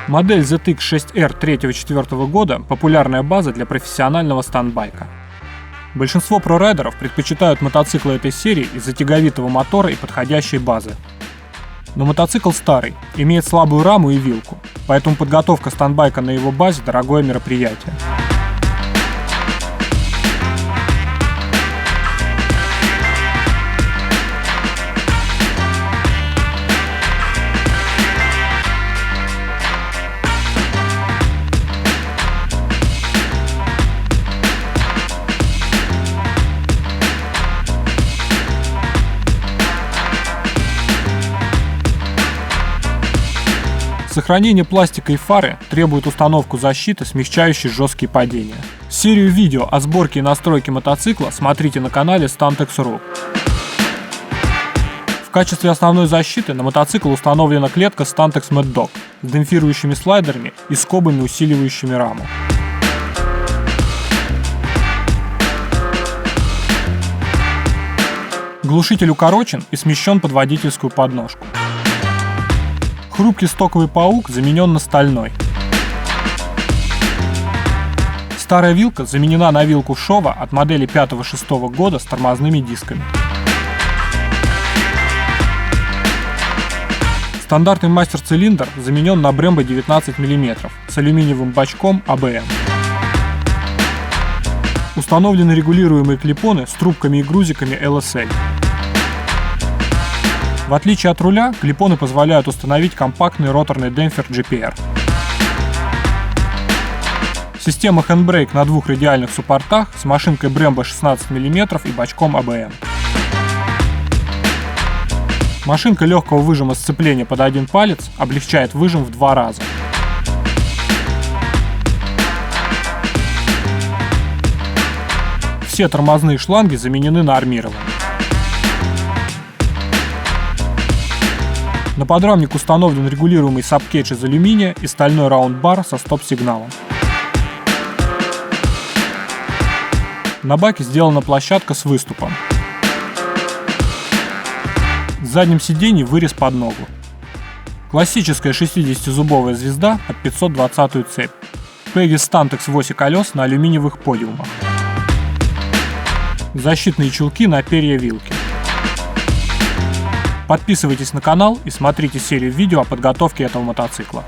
Модель ZX6R 3-4 года – популярная база для профессионального стандбайка. Большинство прорайдеров предпочитают мотоциклы этой серии из-за тяговитого мотора и подходящей базы. Но мотоцикл старый, имеет слабую раму и вилку, поэтому подготовка стандбайка на его базе – дорогое мероприятие. Сохранение пластика и фары требует установку защиты, смягчающей жесткие падения. Серию видео о сборке и настройке мотоцикла смотрите на канале Stantex.ru. В качестве основной защиты на мотоцикл установлена клетка Stantex Mad Dog с демпфирующими слайдерами и скобами, усиливающими раму. Глушитель укорочен и смещен под водительскую подножку. Хрупкий стоковый паук заменен на стальной. Старая вилка заменена на вилку Showa от модели 5-6 года с тормозными дисками. Стандартный мастер-цилиндр заменен на Brembo 19 мм с алюминиевым бачком ABM. Установлены регулируемые клипоны с трубками и грузиками LSL. В отличие от руля, клипоны позволяют установить компактный роторный демпфер GPR. Система Handbrake на двух радиальных суппортах с машинкой Brembo 16 мм и бачком ABM. Машинка легкого выжима сцепления под один палец облегчает выжим в 2 раза. Все тормозные шланги заменены на армированные. На подрамник установлен регулируемый сабкейдж из алюминия и стальной раунд-бар со стоп-сигналом. На баке сделана площадка с выступом. В заднем сиденье вырез под ногу. Классическая 60-зубовая звезда под 520-ю цепь. Peggy Stantex в оси колес на алюминиевых подиумах. Защитные чулки на перья вилки. Подписывайтесь на канал и смотрите серию видео о подготовке этого мотоцикла.